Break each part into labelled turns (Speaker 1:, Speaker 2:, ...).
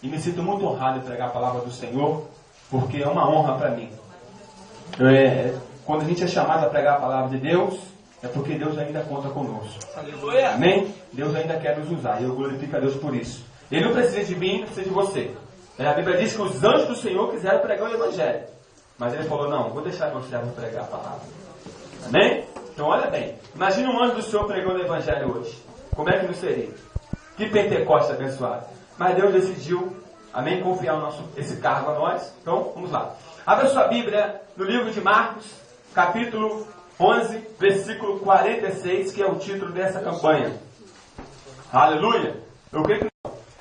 Speaker 1: e me sinto muito honrado em pregar a palavra do Senhor, porque é uma honra para mim. Quando a gente é chamado a pregar a palavra de Deus, é porque Deus ainda conta conosco.
Speaker 2: Aleluia.
Speaker 1: Amém? Deus ainda quer nos usar, e eu glorifico a Deus por isso. Ele não precisa de mim, não precisa de você. A Bíblia diz que os anjos do Senhor quiseram pregar o Evangelho, mas ele falou, não, vou deixar meu servo pregar a palavra. Amém? Então olha bem, imagina um anjo do Senhor pregando o Evangelho hoje. Como é que não seria? Que Pentecoste abençoado. Mas Deus decidiu, amém, confiar esse cargo a nós. Então, vamos lá. Abra sua Bíblia no livro de Marcos, capítulo 11, versículo 46, que é o título dessa campanha. Aleluia! Eu creio que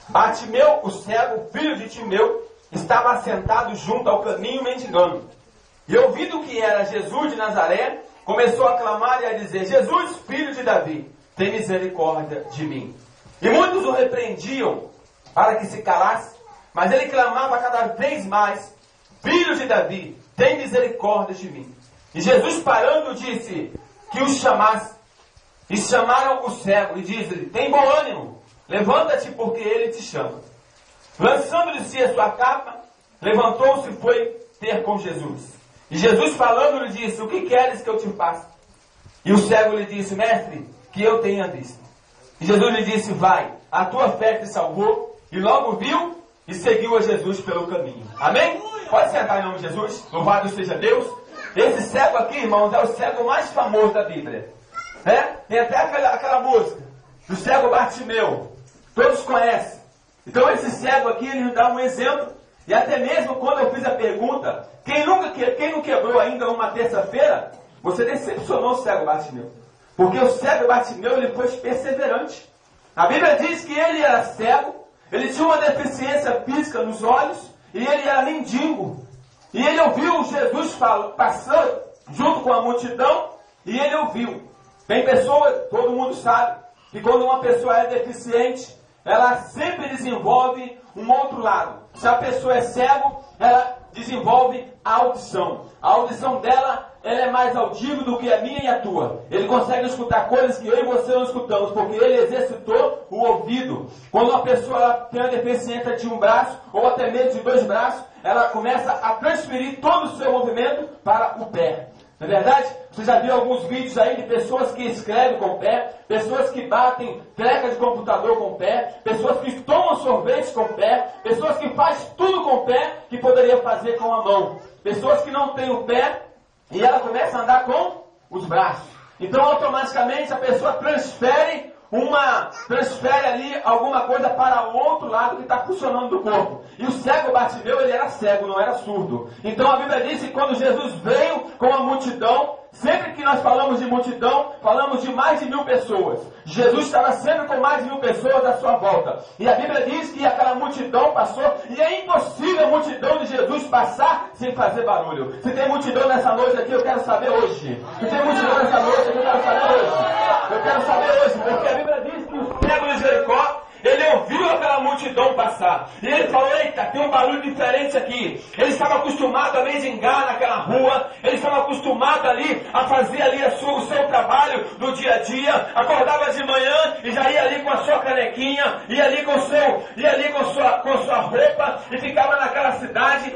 Speaker 1: Bartimeu, o cego, filho de Timeu, estava assentado junto ao caminho mendigando. E ouvindo que era Jesus de Nazaré, começou a clamar e a dizer, Jesus, filho de Davi, tem misericórdia de mim. E muitos o repreendiam para que se calasse, mas ele clamava cada vez mais, filho de Davi, tem misericórdia de mim. E Jesus parando disse que os chamasse. E chamaram o cego e disse-lhe, tem bom ânimo, levanta-te porque ele te chama. Lançando de si a sua capa, levantou-se e foi ter com Jesus. E Jesus falando lhe disse, o que queres que eu te faça? E o cego lhe disse, mestre, que eu tenha visto. E Jesus lhe disse, vai, a tua fé te salvou. E logo viu e seguiu a Jesus pelo caminho. Amém? Pode sentar em nome de Jesus, louvado seja Deus. Esse cego aqui, irmãos, é o cego mais famoso da Bíblia. Tem até aquela música do cego Bartimeu. Todos conhecem. Então esse cego aqui, ele nos dá um exemplo. E até mesmo quando eu fiz a pergunta, quem não quebrou ainda uma terça-feira, você decepcionou o cego Bartimeu. Porque o cego Bartimeu, ele foi perseverante. A Bíblia diz que ele era cego, ele tinha uma deficiência física nos olhos, e ele era mendigo. E ele ouviu Jesus passando junto com a multidão, e ele ouviu. Tem pessoa, todo mundo sabe, que quando uma pessoa é deficiente, ela sempre desenvolve um outro lado. Se a pessoa é cego, ela desenvolve a audição. A audição dela, ela é mais audível do que a minha e a tua. Ele consegue escutar coisas que eu e você não escutamos, porque ele exercitou o ouvido. Quando uma pessoa tem a deficiência de um braço, ou até mesmo de 2 braços, ela começa a transferir todo o seu movimento para o pé. Não é verdade? Você já viu alguns vídeos aí de pessoas que escrevem com o pé, pessoas que batem treca de computador com o pé, pessoas que tomam sorvete com o pé, pessoas que fazem tudo com o pé que poderia fazer com a mão. Pessoas que não têm o pé e ela começa a andar com os braços. Então automaticamente a pessoa transfere ali alguma coisa para o outro lado que está funcionando do corpo. E o cego Bartimeu, ele era cego, não era surdo. Então a Bíblia diz que quando Jesus veio com a multidão, sempre que nós falamos de multidão, falamos de mais de 1000 pessoas. Jesus estava sempre com mais de 1000 pessoas à sua volta. E a Bíblia diz que aquela multidão passou, e é impossível a multidão de Jesus passar sem fazer barulho. Se tem multidão nessa noite aqui, eu quero saber hoje. Se tem multidão nessa noite aqui, eu quero saber hoje. Eu quero saber hoje, porque a Bíblia diz que o cego de Jericó, ele ouviu aquela multidão passar. E ele falou, eita, tem um barulho diferente aqui. Ele estava acostumado a mendigar naquela rua. Ele estava acostumado ali a fazer ali o seu trabalho do dia a dia. Acordava de manhã e já ia ali com a sua canequinha, ia ali com sua roupa e ficava naquela cidade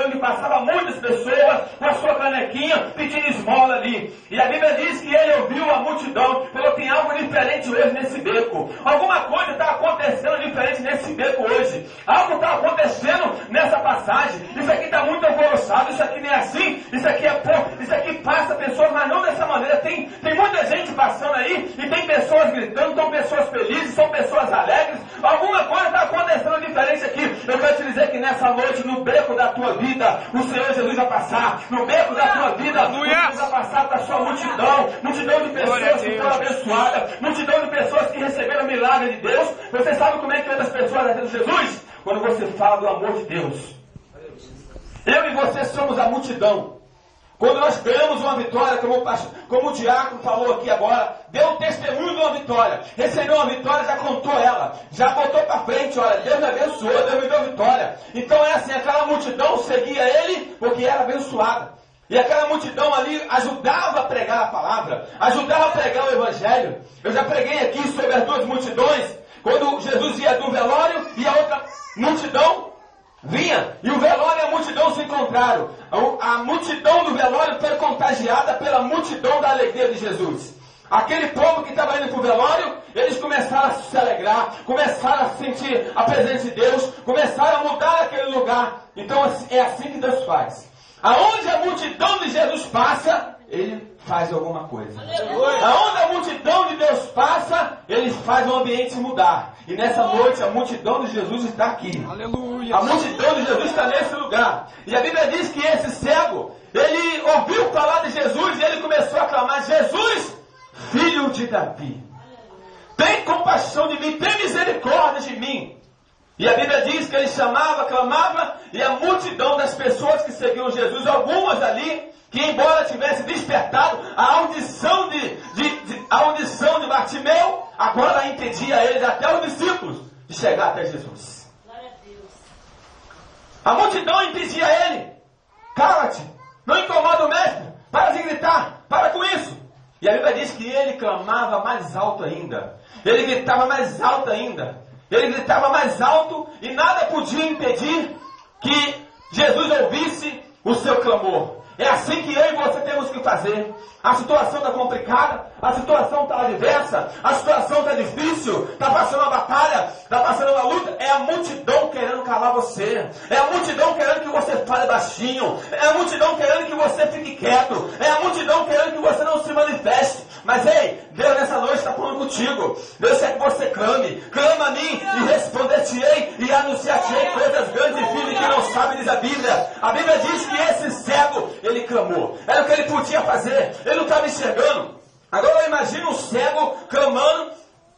Speaker 1: onde passava muitas pessoas com a sua canequinha pedindo esmola ali. E a Bíblia diz que ele ouviu a multidão, falou, tem algo diferente hoje nesse beco. Alguma coisa está acontecendo diferente nesse beco hoje. Algo está acontecendo nessa passagem. Isso aqui está muito alvoroçado. Isso aqui nem é assim. Isso aqui é pouco. Isso aqui passa pessoas, mas não dessa maneira. Tem muita gente passando aí e tem pessoas gritando, são pessoas felizes, são pessoas alegres. Alguma coisa está acontecendo diferente aqui. Eu quero te dizer que nessa noite, no beco da tua vida, o Senhor Jesus vai passar. No beco da tua vida, o Senhor vai passar para a sua multidão. Multidão de pessoas que foram abençoadas. Multidão de pessoas que receberam o milagre de Deus. Você sabe como é que as pessoas aceitam Jesus? Quando você fala do amor de Deus. Eu e você somos a multidão. Quando nós ganhamos uma vitória, como o diácono falou aqui agora, deu testemunho de uma vitória, recebeu uma vitória, já contou ela, já botou para frente, olha, Deus me abençoou, Deus me deu vitória. Então é assim, aquela multidão seguia ele porque era abençoada. E aquela multidão ali ajudava a pregar a palavra, ajudava a pregar o evangelho. Eu já preguei aqui sobre as 2 multidões, quando Jesus ia do velório e a outra multidão vinha, e o velório e a multidão se encontraram. A multidão do velório foi contagiada pela multidão da alegria de Jesus. Aquele povo que estava indo para o velório, eles começaram a se alegrar, começaram a sentir a presença de Deus, começaram a mudar aquele lugar. Então é assim que Deus faz. Aonde a multidão de Jesus passa, Ele faz alguma coisa. Aonde a multidão de Deus passa, Ele faz o ambiente mudar. E nessa noite a multidão de Jesus está aqui.
Speaker 2: Aleluia.
Speaker 1: A multidão de Jesus está nesse lugar. E a Bíblia diz que esse cego, ele ouviu falar de Jesus e ele começou a clamar: Jesus, filho de Davi, tem compaixão de mim, tem misericórdia de mim. E a Bíblia diz que ele chamava, clamava, e a multidão das pessoas que seguiam Jesus, algumas ali, que embora tivesse despertado a audição de Bartimeu, agora impedia eles, até os discípulos, de chegar até Jesus. A multidão impedia ele: cala-te, não incomoda o mestre, para de gritar, para com isso. E a Bíblia diz que ele clamava mais alto ainda, ele gritava mais alto ainda, ele gritava mais alto, e nada podia impedir que Jesus ouvisse o seu clamor. É assim que eu e você temos que fazer. A situação está complicada, a situação está adversa, a situação está difícil, está passando uma batalha, está passando uma luta. É a multidão querendo calar você. É a multidão querendo que você fale baixinho. É a multidão querendo que você fique quieto. É a multidão querendo que você não se manifeste. Mas ei, Deus nessa noite está falando contigo. Deus quer que você clame. Clama a mim e responder-te-ei e anunciar-te-ei coisas grandes e firmes que não sabe, diz a Bíblia. A Bíblia diz que esse cego, ele clamou. Era o que ele podia fazer. Ele não estava enxergando. Agora imagina um cego clamando,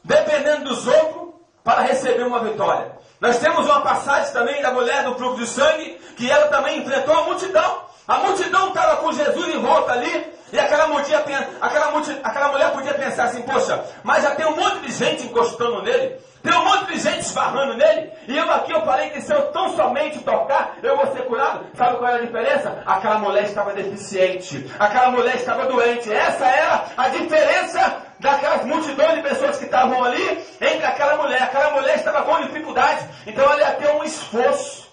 Speaker 1: dependendo dos outros, para receber uma vitória. Nós temos uma passagem também da mulher do fluxo de sangue, que ela também enfrentou a multidão. A multidão estava com Jesus em volta ali, e aquela mulher podia pensar assim: poxa, mas já tem um monte de gente encostando nele, tem um monte de gente esbarrando nele, e eu falei que se eu tão somente tocar, eu vou ser curado. Sabe qual era a diferença? Aquela mulher estava deficiente, aquela mulher estava doente. Essa era a diferença daquelas multidões de pessoas que estavam ali, entre aquela mulher. Aquela mulher estava com dificuldade, então ela ia ter um esforço.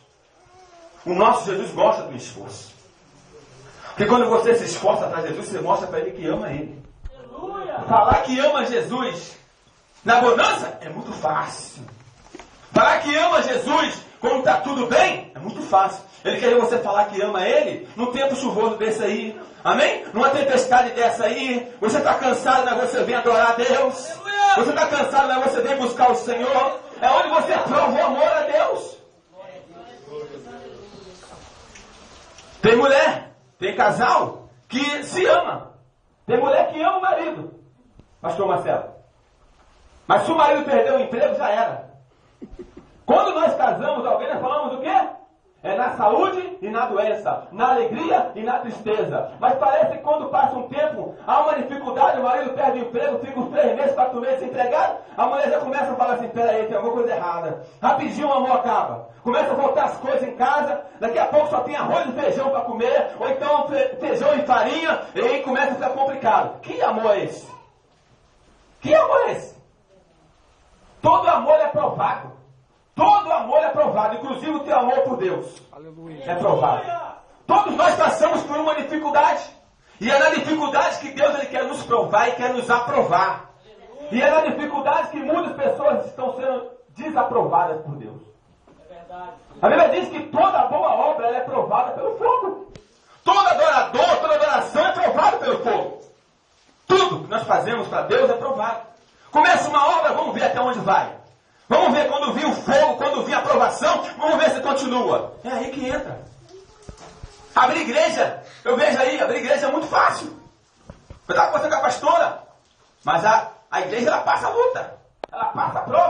Speaker 1: O nosso Jesus gosta do esforço. Porque quando você se esforça para Jesus, você mostra para Ele que ama Ele. Aleluia. Falar que ama Jesus na bonança é muito fácil. Falar que ama Jesus quando está tudo bem é muito fácil. Ele quer você falar que ama Ele num tempo chuvoso desse aí. Amém? Numa tempestade dessa aí. Você está cansado, mas você vem adorar a Deus. Você está cansado, mas você vem buscar o Senhor. É onde você prova o amor a Deus. Tem mulher, tem casal que se ama. Tem mulher que ama o marido, pastor Marcelo. Mas se o marido perder o emprego, já era. Quando nós casamos alguém, nós falamos do quê? É na saúde e na doença, na alegria e na tristeza. Mas parece que quando passa um tempo, há uma dificuldade, o marido perde o emprego, fica uns 3 meses, 4 meses desempregado, a mulher já começa a falar assim: peraí, tem alguma coisa errada. Rapidinho o amor acaba. Começa a voltar as coisas em casa, daqui a pouco só tem arroz e feijão para comer, ou então feijão e farinha, e aí começa a ficar complicado. Que amor é esse? Que amor é esse? Todo amor é provado. Todo amor é provado, inclusive o teu amor por Deus. Aleluia. É provado. Todos nós passamos por uma dificuldade. E é na dificuldade que Deus ele quer nos provar e quer nos aprovar. E é na dificuldade que muitas pessoas estão sendo desaprovadas por Deus. A Bíblia diz que toda boa obra ela é provada pelo fogo. Todo adorador, toda adoração é provada pelo fogo. Tudo que nós fazemos para Deus é provado. Começa uma obra, vamos ver até onde vai. Vamos ver quando vir o fogo, quando vir a aprovação, vamos ver se continua. É aí que entra. Abrir igreja, eu vejo aí, abrir igreja é muito fácil. Eu estava conversando com a pastora, mas a igreja ela passa a luta, ela passa a prova.